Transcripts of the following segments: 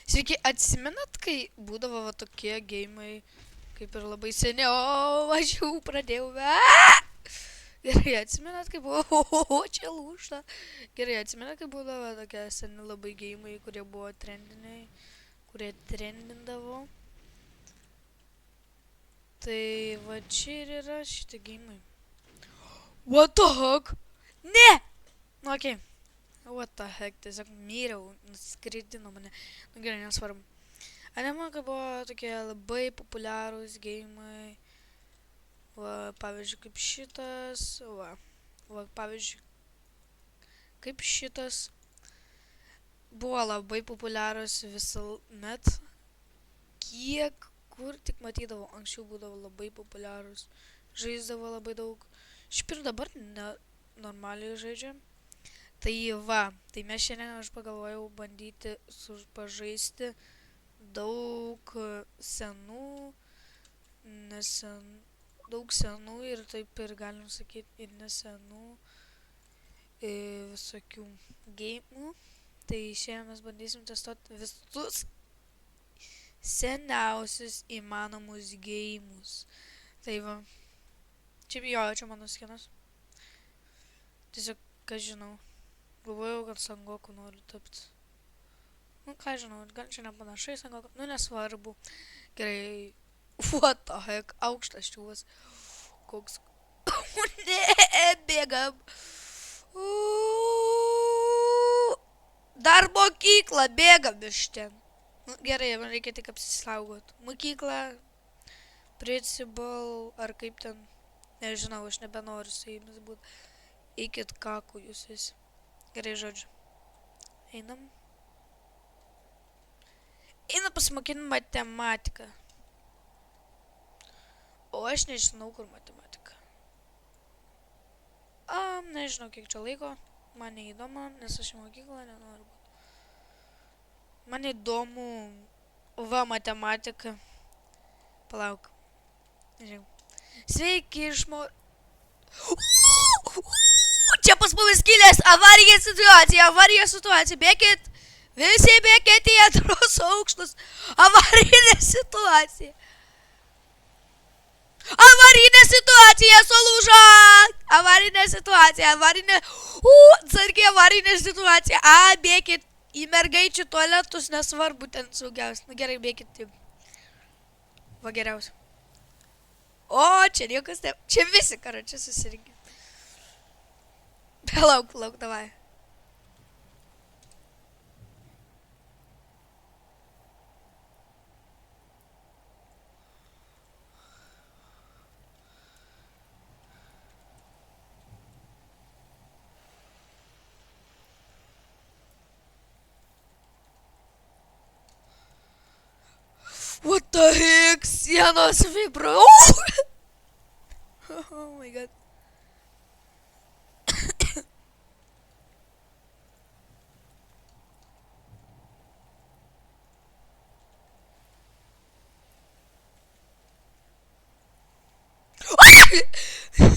Sveiki, atsimenat, kai būdavo va tokie gėjimai, kaip ir labai seniai, o aš jau pradėjau. Gerai, atsimenat, kai buvo, o čia lūšta. Gerai, atsimenat, kai būdavo tokie seni labai gėjimai, kurie buvo trendiniai, kurie trendindavo. Tai va čia ir yra šitie gėjimai. What the heck? Ne! Nu, okei. What the heck, tiesiog myriau, nuskridino mane. Nu gerai, nesvarbu. Anema, kai buvo tokie labai populiarūs gėjimai. Va, pavyzdžiui, kaip šitas. Va, pavyzdžiui, kaip šitas. Buvo labai populiarūs visuomet. Kiek, kur tik matydavo, anksčiau būdavo labai populiarūs. Žaisdavo labai daug. Šiaip ir dabar normaliai žaidžia. Tai va, tai mes šiandien aš pagalvojau bandyti pažaisti daug senų, daug senų ir taip ir galim sakyti ir nesenų visokių gėjimų. Tai šiandien mes bandysim testuoti visus seniausius įmanomus gėjimus. Tai va, čia mano skinas. Tiesiog, ką žinau, galvojau, kad Sangoku noriu tapti. Nu, ką žinau, gal čia nepanašai Sangoku, nu nesvarbu. Gerai, what the heck, aukštas čiūvas. Koks, ne, bėgam. Dar mokyklą, bėgam iš ten. Nu, gerai, man reikia tik apsisaugot. Mokykla, principal, ar kaip ten, nežinau, aš nebenoriu su jumis būti. Eikit kaku jūs visi. Gerai, žodžiu. Einam. Einam pasimokinti matematiką. O aš nežinau, kur matematika. Nežinau, kiek čia laiko. Man neįdomu, nes aš į mokyklą nenoriu būti. Man įdomu, va, matematika. Palauk. Nežinau. Sveiki, Čia pas mumis kilęs avarija situacija. Bėkit. Visi bėkit į antros aukštus. Avarinė situacija. Sulūžo. Avarinė situacija. Avarinė situacija. Bėkit į mergaičių tualetus, nesvarbu, ten saugiausia. Nu gerai, bėkit. Taip. Va, geriausia. O, čia niekas ne. Čia visi, čia susirinkė. Palauk, davai. What the heck? Sienos vibro. Oh my god.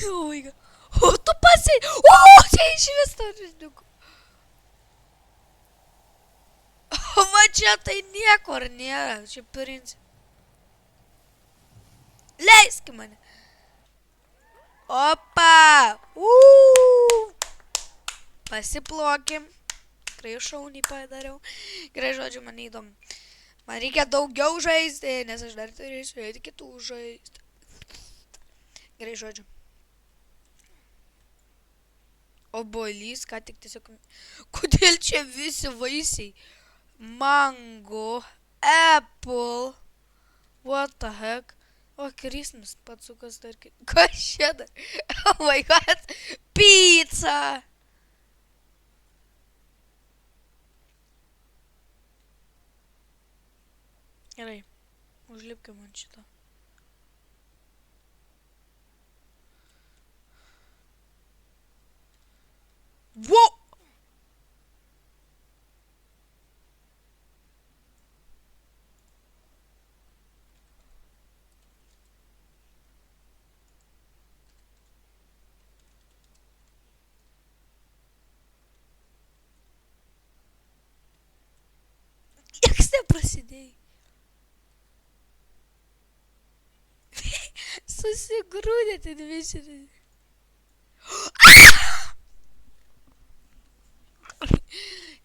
Oh my god. O, tu pasi. O, čia iš vis taržiniukų. O, va čia tai niekur nėra. Čia princip. Leiski mane. Opa. Pasiplokim. Tikrai šauniai padariau. Gerai, žodžiu, man įdomu. Man reikia daugiau žaisti, nes aš dar turėsiu eiti kitų žaisti. Gerai, žodžiu. Obuolys, ką tik tiesiog... Kodėl čia visi vaisiai? Mango, apple, what the heck? O, Christmas patsukas dar... Kas čia dar? Oh my god, pizza! Gerai, užlipkim ant šito. Wow! Nieks neprasidėjai. Susigrūdė ten visi.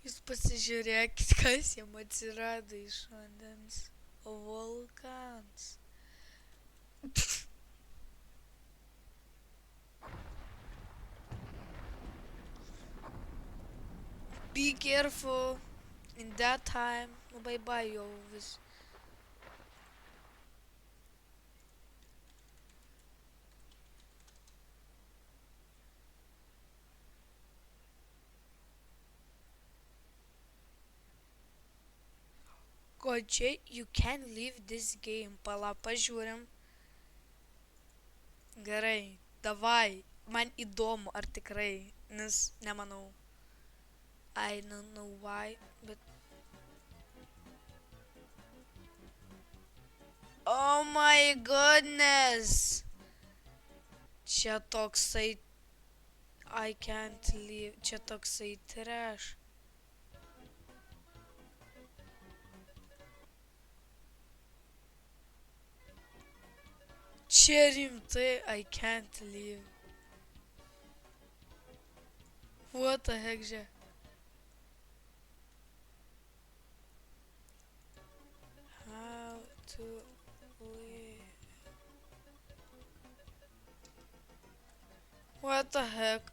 Jūs pasižiūrėkit, kas jam atsirado iš vandens. Vulkans. Be careful. In that time. Nu, bye bye jau vis. Kodžiai, you can leave this game. Pala, pažiūrim. Gerai, davai. Man įdomu, ar tikrai, nes nemanau. I don't know why, bet... Oh my goodness! Čia toksai... I can't leave. Čia toksai trash. Čia rimtai, I can't leave. What the heck, čia? How to leave? What the heck?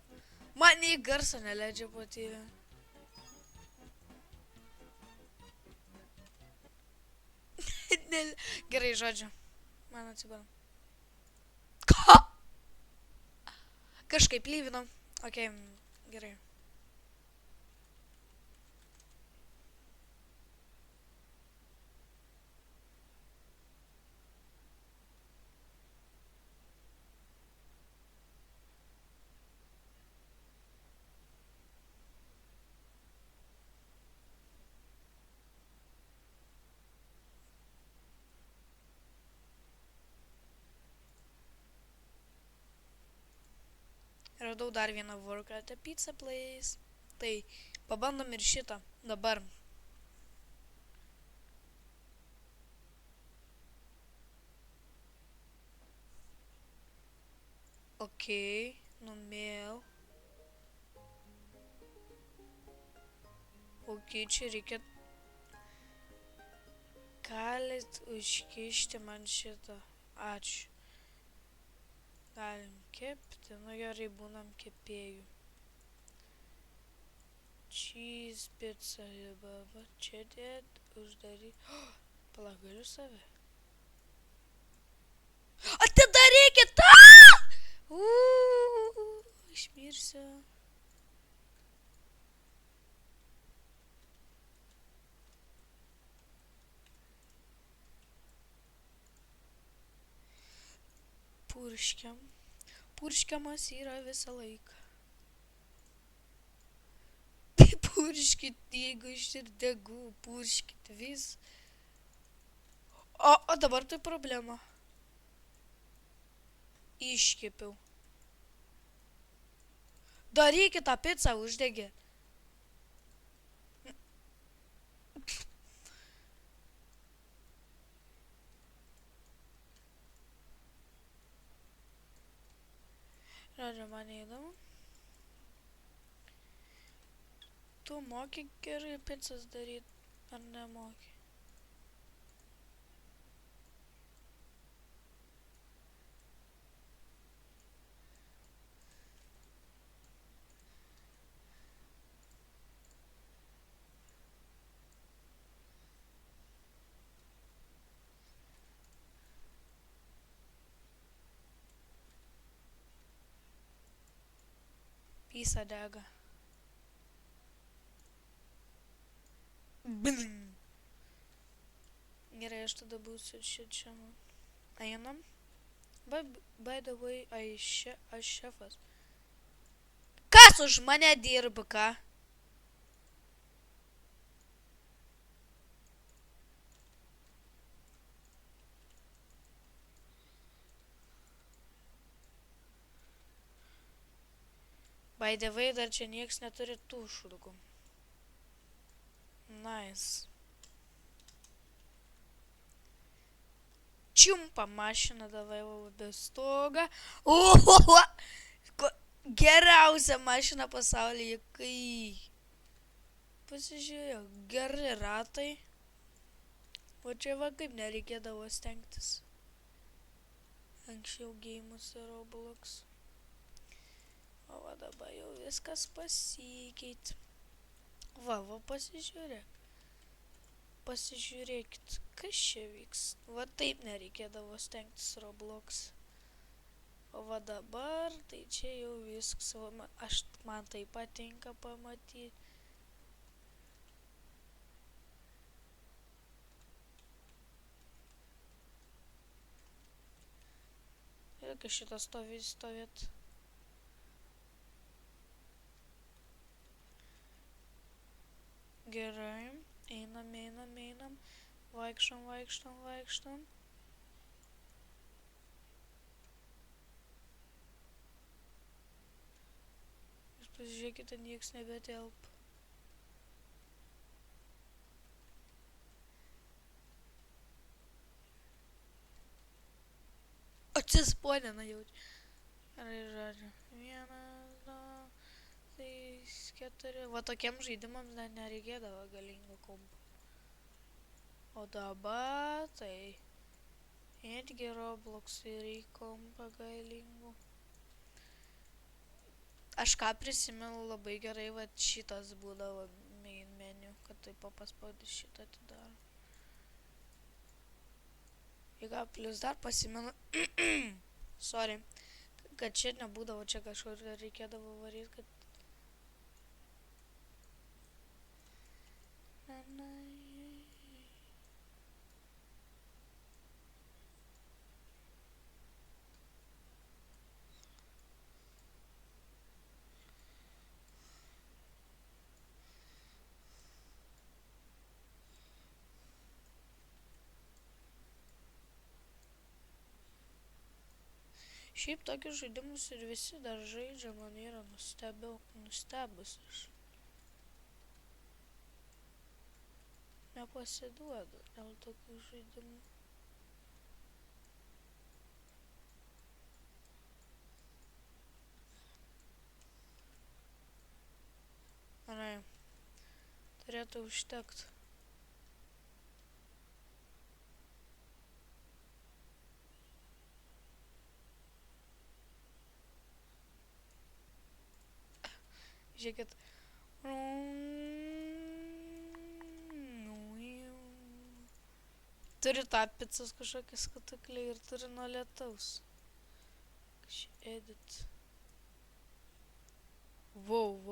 Man nei garso neleidžia patyrę. Gerai, žodžiu. Man atsibaram. Ką? Kažkaip lyvinau. Okei, gerai. Radau dar vieną work at a pizza place. Tai pabandom ir šitą dabar. Okei, numėl. Okei, čia reikia... Galit užkišti man šitą. Ačiū. Galim kepti, nu gerai, būnam kepėjų. Cheese pizza, baba, čia dėt, uždaryk. Pala, galiu save. Atidarykit! Išmirsiu. Purškiam. Purškiamas yra visą laiką. Purškit, jeigu iširdegų, purškit vis. O dabar tai problema. Iškepiau. Darykit tą pizzą, uždegė. Žodžiu, man įdomu. Tu moki gerai pizzas daryt, ar nemoki? Pizza dega. Gerai, aš tada būsiu čia. Einam. By the way, aš šefas. Kas už mane dirba, ką? By the way, dar čia nieks neturi tų šurkų. Nice. čiumpa mašiną, davai be stogą. Ohoho! Geriausia mašina pasaulyje, kai... Pasižiūrėjau, geri ratai. O čia va kaip nereikėdavo stengtis. Anksčiau geimus ir Roblox. O va dabar jau viskas pasikeitė. Va, pasižiūrėk. Pasižiūrėkit, kas čia vyks. Va taip nereikėdavo stengtis Roblox. O va dabar, tai čia jau viskas. Man tai patinka pamatyti. Reikia šitą stovėt. Gerai. Einam. Vaikštom. Jūs pasižiūrėkite, nieks nebetelpa. Atsisponina jau. Gerai, žodžiu. 1, 2, 3, 4. Va tokiem žaidimams dar nereikėdavo galingo kompo. O dabar tai irgi Roblox'ui reikia kompo galingo. Aš ką prisimenu labai gerai, va šitas būdavo main menu, kad taip paspaudys šitą atidaro. Jeigu plus dar pasimenu, sorry, kad čia nebūdavo, čia kažkur reikėdavo varyti, kad... Šiaip tokius žaidimus ir visi dar žaidžia, man yra nustebus aš. Nepasiduodu dėl tokių žaidimų. Gerai, turėtų užtekt. Žiūrėkit. Turi tą picos kažkokį skatuklį ir turi nuo lietaus. Kažkaip edit. Wow.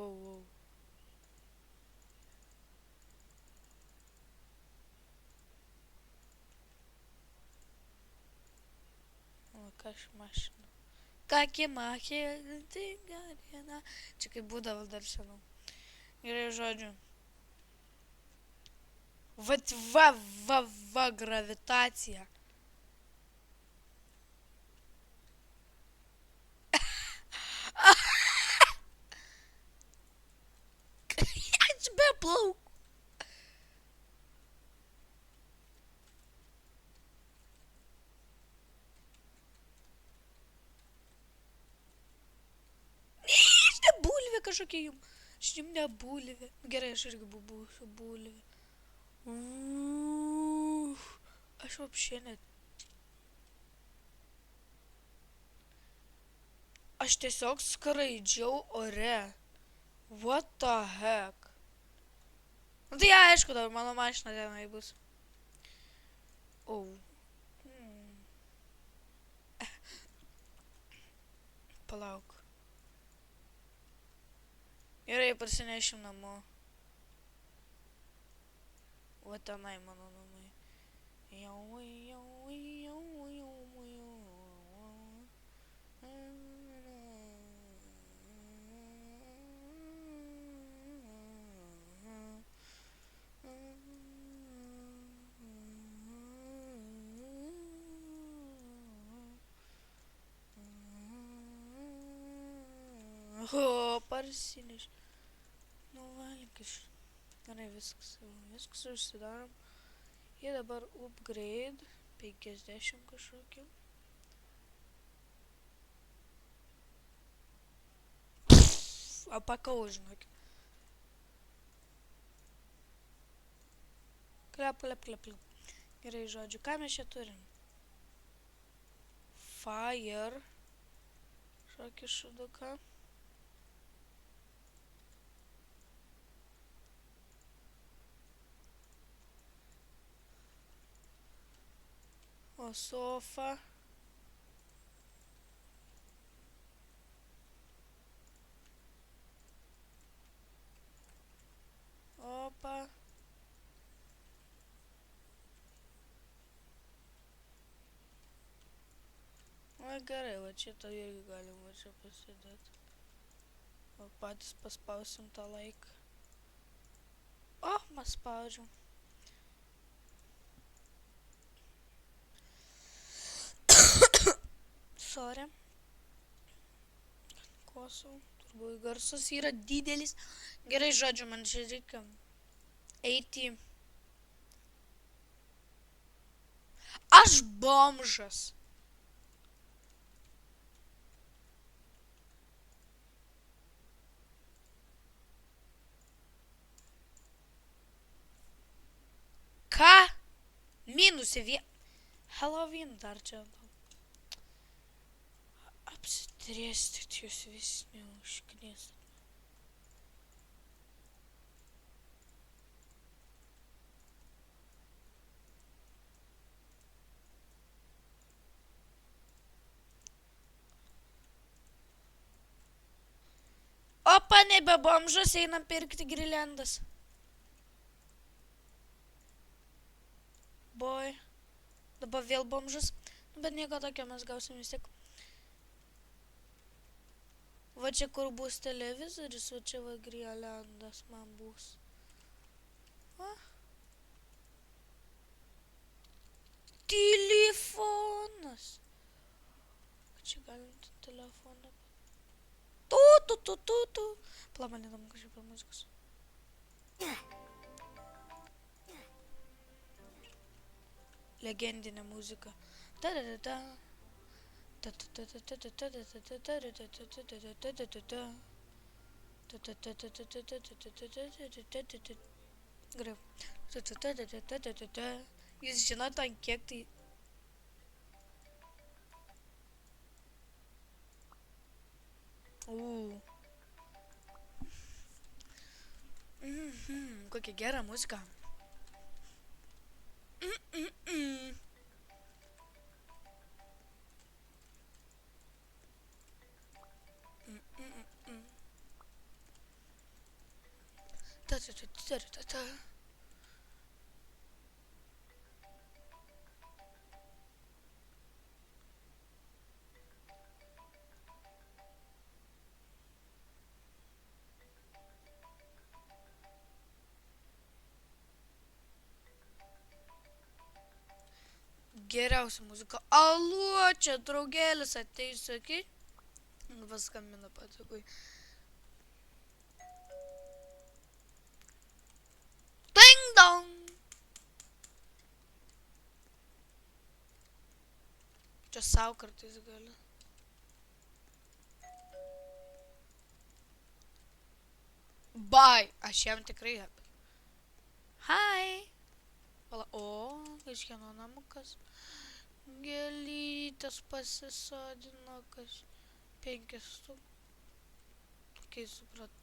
O, kaž mašina. Kakį machė, tai garina. Čia kaip būdavo dar seniau. Gerai, žodžiu. Va, gravitacija. Aš be plaukų. Kažkokia jums. Aš jums ne bulvė. Gerai, aš irgi būsiu bulvė. Aš apšė net. Aš tiesiog skraidžiau ore. What the heck? Nu tai aišku, dabar mano mašina tenai bus. Palauk. Gerai, parsinešim namo. O tenai mano namai. O, parsineš. Nu, valgyš. Gerai, viskas užsidarom. Ir dabar upgrade. 50 kažkokių. Apakau, žinok. Klep. Gerai, žodžiu, ką mes čia turim? Fire. Šokį šuduką. O sofa. Opa. O gerai, va šitą irgi galim va čia pasidėti. O patys paspausim tą like. O, mes spaudžiam. Sorry. Kosau. Turbūt garsas yra didelis. Gerai, žodžiu, man čia reikia eiti. Aš bomžas. Ką? Minusė vie... Halloween dar čia. Apsitrėstit jūs vis neužknėstat. Opa, nebe bomžas, einam pirkti girliandas. Boy. Dabar vėl bomžas. Bet nieko tokio mes gausim vis tiek. Va čia kur bus televizorius, va čia va girliandas man bus. Va. Telefonas. Čia galim telefoną. Tu. Plamanėdam kažkaip per muzikos. Legendinė muzika. Ta-da-da-da. Gerai. Jūs žinote, ant kiek tai... Kokia gera muzika. Geriausia muzika. Aluo, čia draugėlis ateis, sakai. Paskambina patikui. Ding dong. Čia savo kartais gali. Bye. Aš jam tikrai apie. Hi. O, kažkieno namukas. Gėlytės pasisodino, kas 5 stuk. Kai supratau.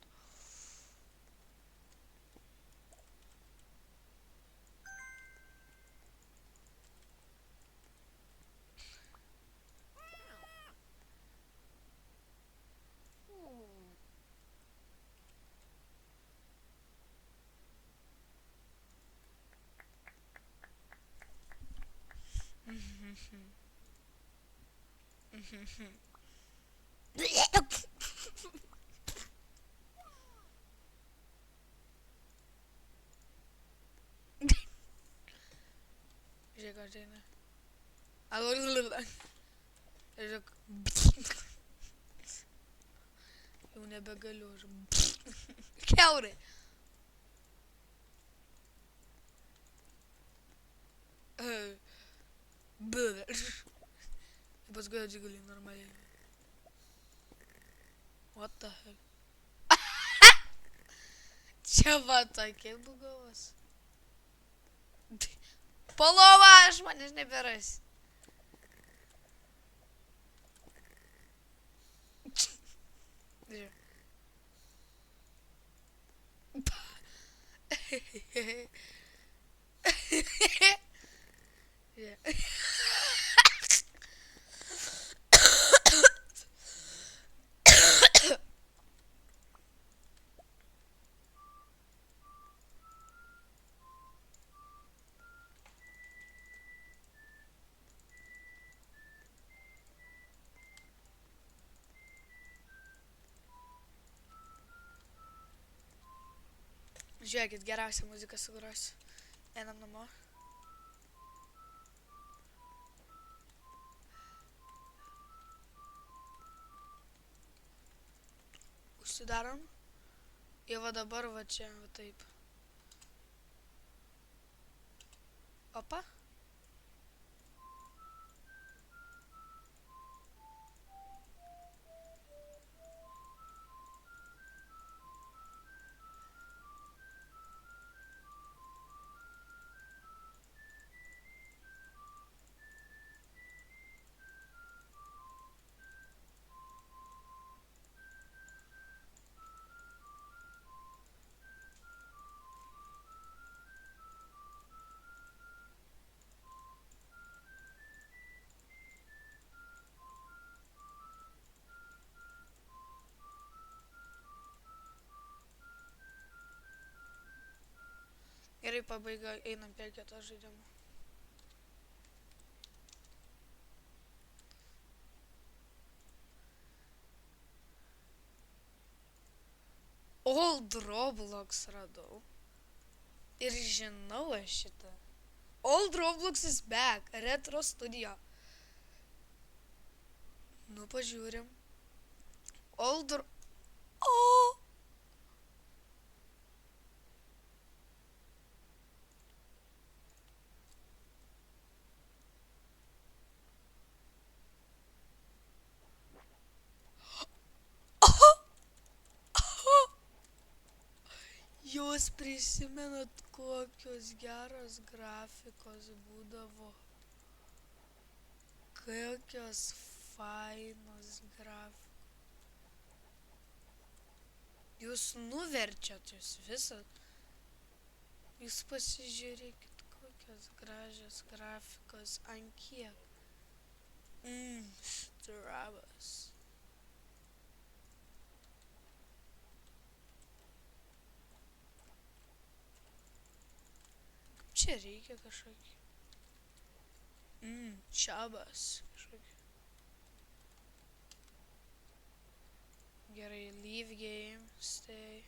Žiūrėk, aš eina. Žiūrėk. Jau nebegaliu. Kiaurai. Paskui atsigulė normaliai. What the heck? Čia va tokie bugavas. Palova, aš manęs neberas. Žiūrėkit, geriausia muzika sugrosiu. Einam namo. Užsidarom. Ir va dabar va čia, va taip. Opa. Gerai, pabaiga, einam prie kito žaidimo. Old Roblox radau. Ir žinau aš šitą. Old Roblox is back. Retro studio. Nu, pažiūrim. Old Ro... O! Jūs prisimenat, kokios geros grafikos būdavo? Kokios fainos grafikos. Jūs nuverčiat jūs visą. Jūs pasižiūrėkit, kokios gražios grafikos, ant kiek. Strabas. Čia reikia kažkokį. Čabas kažkokį. Gerai, leave game, stay.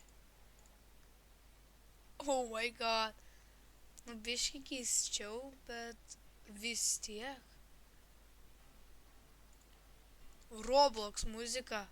Oh my god. Nu, biškį keisčiau, bet vis tiek. Roblox muzika.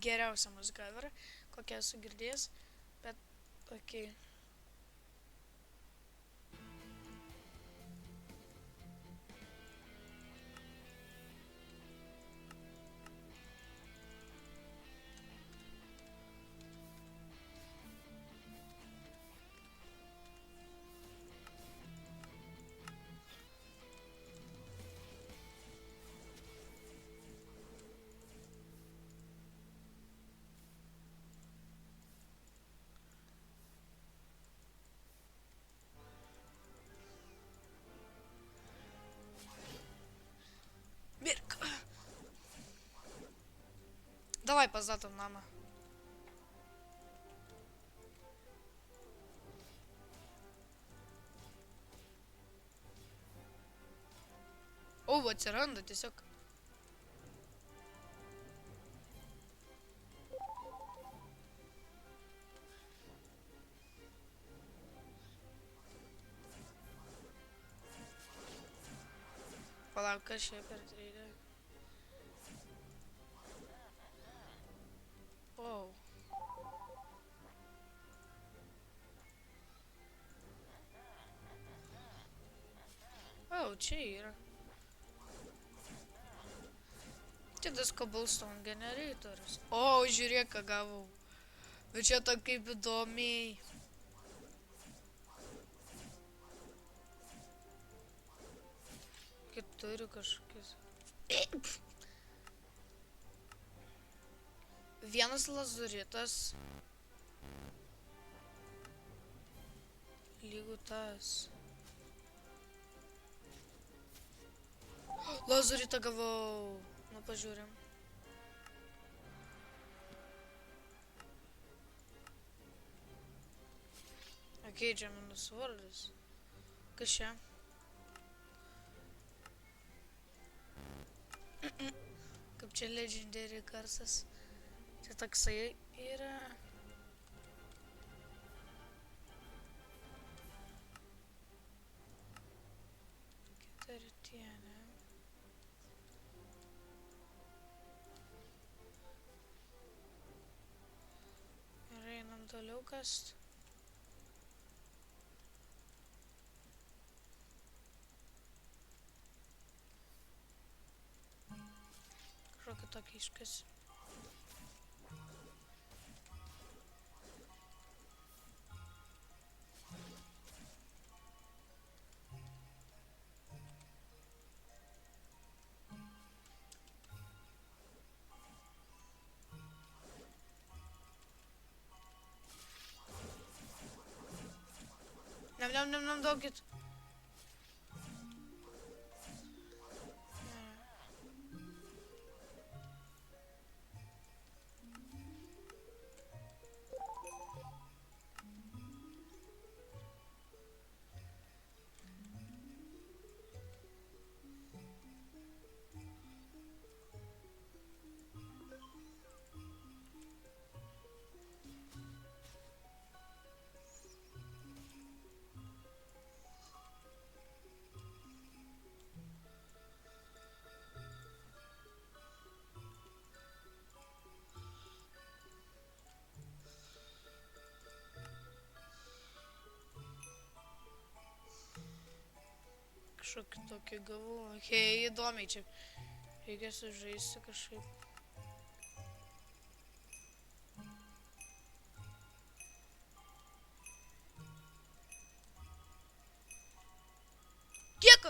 Geriausia muzika ever, kokią esu girdėjęs, bet okei. Давай pastatom namą. O, atsiranda tiesiog. Palauk, kas šiaip per traidą. O. O, čia yra. Čia tas cobblestone generatorius. O, žiūrėk, ką gavau. Bet čia to kaip įdomiai. Kaip turiu kažkokius. Vienas lazuritas. Lygu tas. Lazuritą gavau. Nu, pažiūrim. Okei, čia minus vardas. Kas čia? Kaip čia legendary karsas. Čia toksai yra. Keturtienė. Ir einam toliau kast. Kažkokį tokį iškasi. Nem, duokit. Kažkokį tokį gavau. Hei, įdomiai čia. Reikia sužaisti kažkaip. Kiek?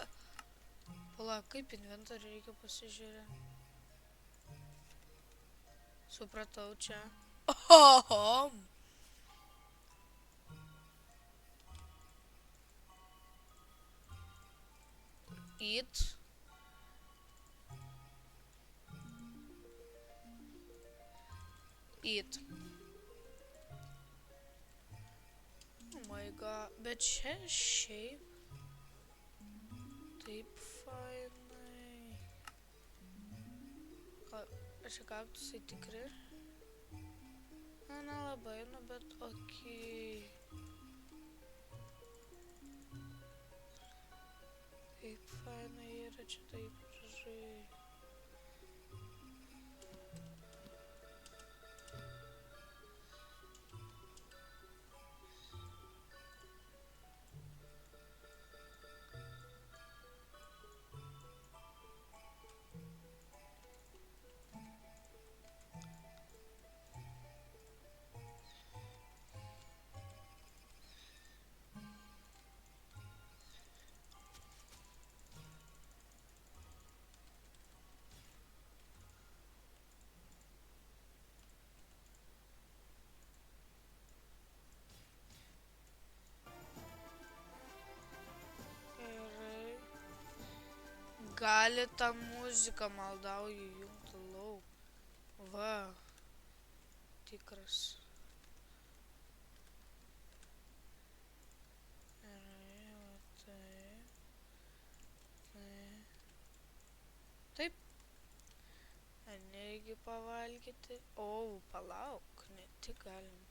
Palauk, kaip inventorių reikia pasižiūrėti. Supratau čia. Oho! Eat. Eat. Oh my god. Bet čia šiaip. Taip fainai. Aš kaktusai tikri. Na, nelabai, nu bet okei. Kaip fainai yra čia taip gražiai. Gali tą muziką, maldauju, jungti lauk. Va, tikras. Gerai, va taip. Taip. Energijų pavalgyti. O, palauk, ne tik galim.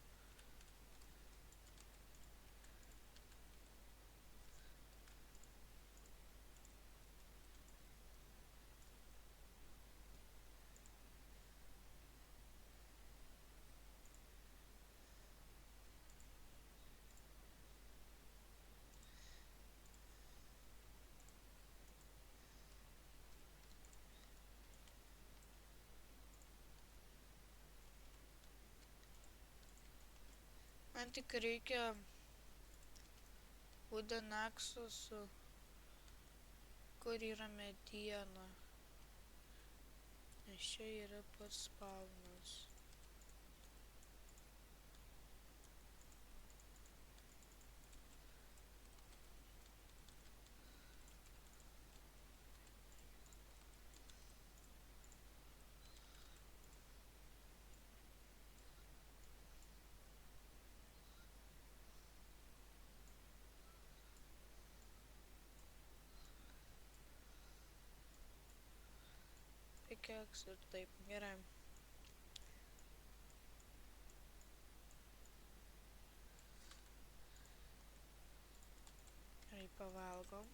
Man tik reikia wooden axus, kur yra mediena. Nes čia yra pats spawnas. Pickaxe ir taip, gerai. Gerai, pavalgom.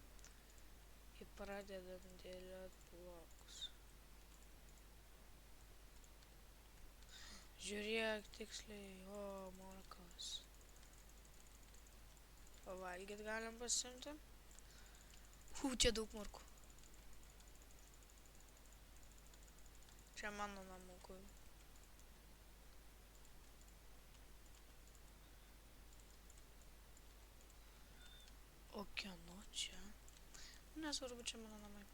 Ir pradedam dėliot blokus. Žiūrėk tiksliai, o, morkos. Pavalgyt galim pasimti. Čia daug morkų. Čia mano namukui. O kieno čia? Nesvarbu, čia mano namai.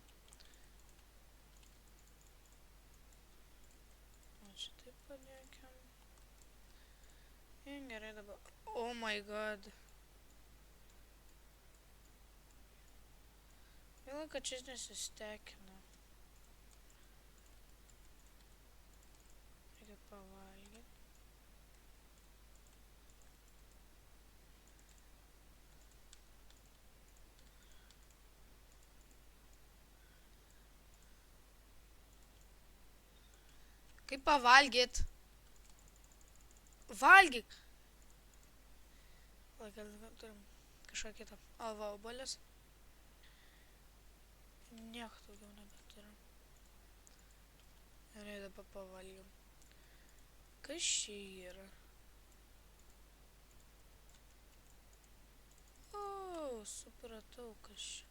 O čia taip padėkim. Gerai dabar. Oh my god. Vėl, kad šis nesistekina. Reikia pavalgyti. Kaip pavalgyt? Valgyk! Gal turim kažką kitą. O, va, obuolis. Nieko daugiau nebeturim. Gerai, dabar pavalgym. Kas čia yra? O, supratau, kas čia.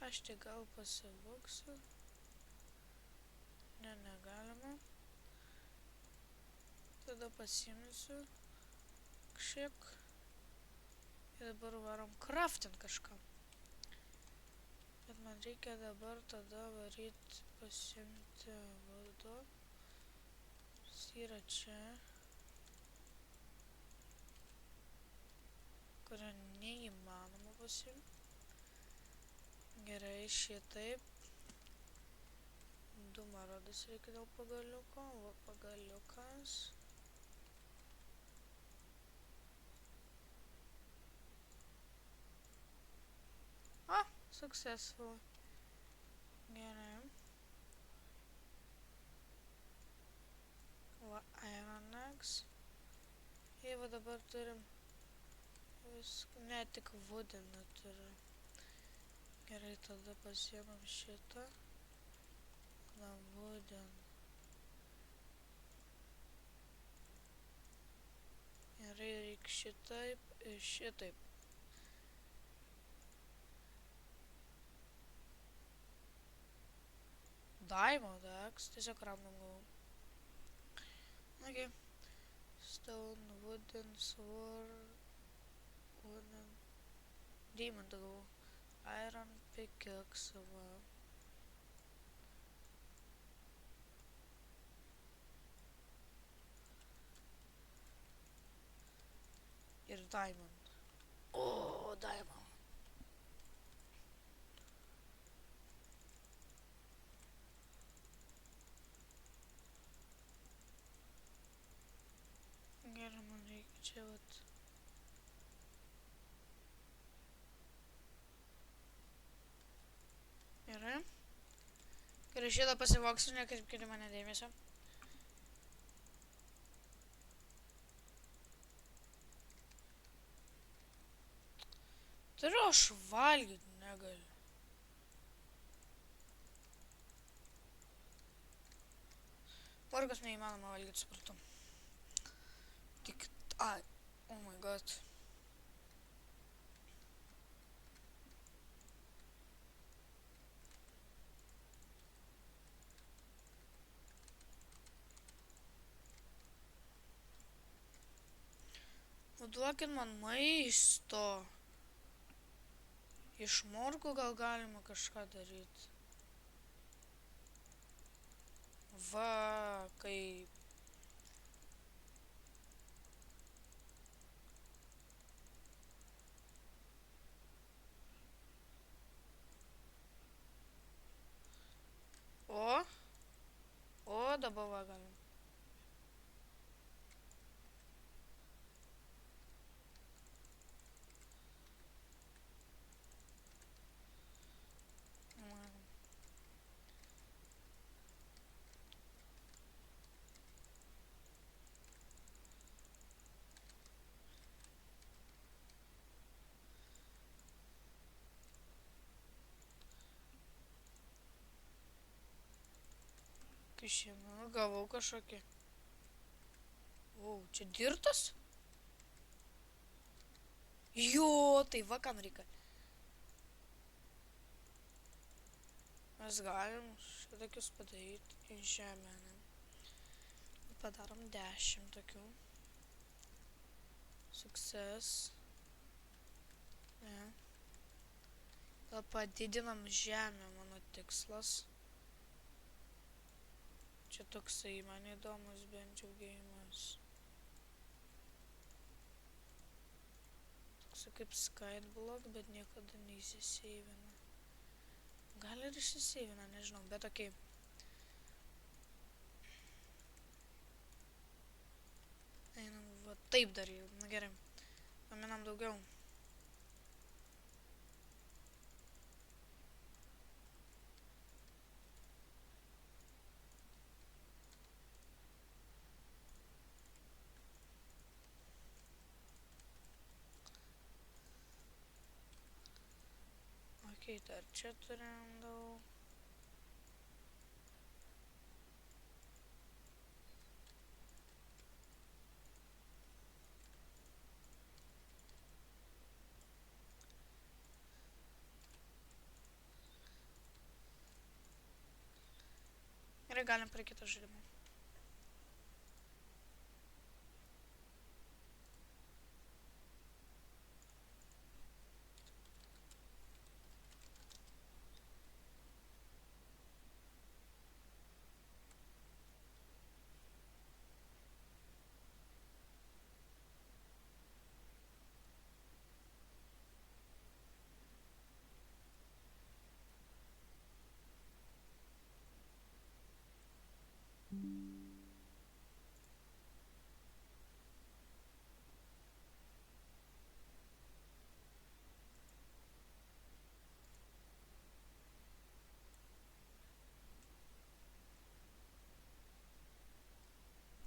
Aš tik gal pasivoksiu. Ne, negalima. Tada pasimsiu. Šiek. Ir dabar varom kraftint kažką. Bet man reikia dabar tada varyt pasimti vado. Jis yra čia. Kurio neįmanoma pasimti. Gerai, šitaip. Du marodus reikia dėl pagaliuko. Va, pagaliukas. Successful. Gerai. Va, Iron Axe. Ir va dabar turim viską, ne tik wooden neturiu. Gerai, tada pasiemam šitą. Na, wooden. Gerai, reikia šitaip ir šitaip. Diamond axe, tiesiog random gavau. Okay. Stone, wooden, sword, wooden, diamond gavau. Iron pickaxe, va. Ir diamond. O, diamond. Gerai, man reikia čia vat. Gerai. Gerai, šitą pasivoksiu, nekreipkite kiti mane dėmesio. Turiu aš valgyti negaliu. Morgas neįmanoma valgyti, supratau. Tik, ai, oh my god. Duokit man maisto. Iš morgų gal galima kažką daryti. Va, kaip. O, dabar va galim. Kišimą, gavau kažkokį. O, čia dirtas? Jo, tai va kam reikia. Mes galim šitokius padaryti į žemę. Padarom 10 tokių. Success. Ne. Gal padidinam žemę, mano tikslas. Čia toksai man įdomus bent jau gėjimas. Toksai kaip Skyblock, bet niekada neįsiseivina. Gal ir įsiseivina, nežinau, bet okei. Einam, va taip daryti. Na gerai. Paminam daugiau. Okei, dar čia turim daug. Gerai, galim prie kito žaidimo.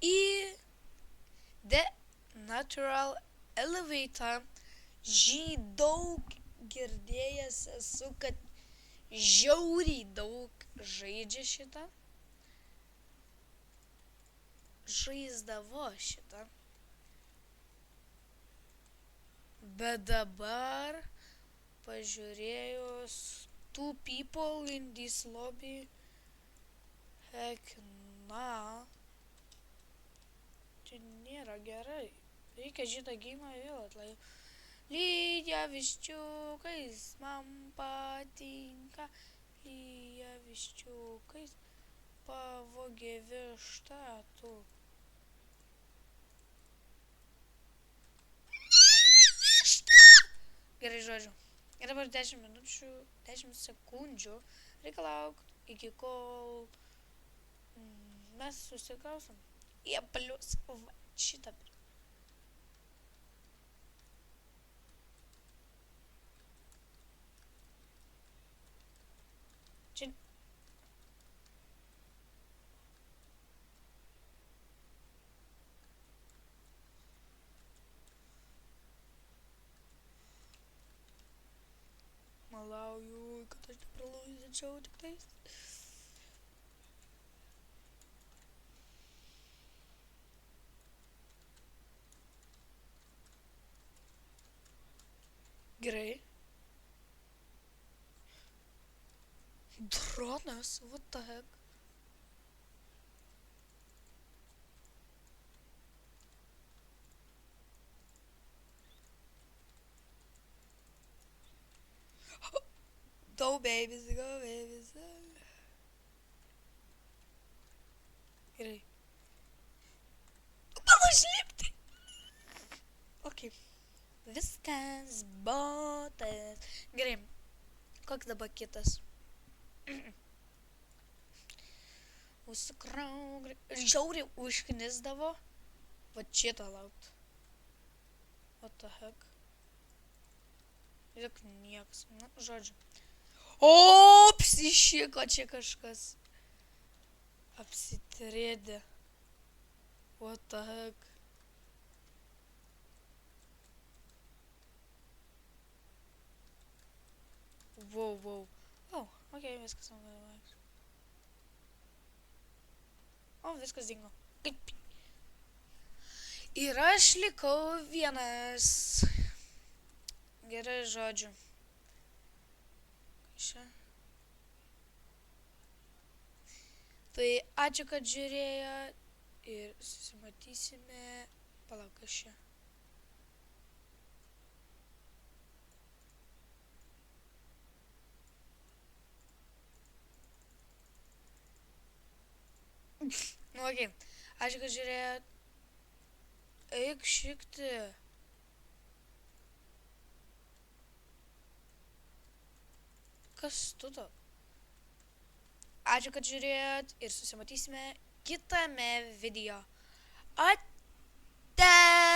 Į The Natural Elevator daug girdėjęs esu, kad žiauriai daug žaidžia šitą. Žaisdavo šitą. Bet dabar pažiūrėjus two people in this lobby, heck na. Čia nėra gerai. Reikia šitą geimą vėl atlaikyti. Lyja viščiukais man patinka. Lyja viščiukais pavogė vištą tu. Gerai, žodžiu. Ir dabar 10 minučių, 10 sekundžių reikia laukti iki kol mes susikrausim. Jie plius šitą. Čia... Malauju, kad aš nepralūzinčiau tik tais. Gerai. Dronas, what the heck? Go babies, go babies. Gerai. Mano išlipti. Ok. Viskas, botas. Gerai. Koks dabar kitas? Užsikrau. Žiauriai užknisdavo. Va šitą laukt. What the heck? Juk nieks. Na, žodžiu. O, psišiko čia kažkas. Apsitrėdė. What the heck? Wow, wow. O, okei, viskas man galvoja. O, viskas dingo. Kaip? Ir aš likau vienas. Gerai, žodžiu. Čia. Tai ačiū, kad žiūrėjo ir susimatysime. Palauk, kas čia. Nu, okei. Ačiū, kad žiūrėjo. Eik šikti. Kas tu to? Ačiū, kad žiūrėjot ir susimatysime kitame video. Ate!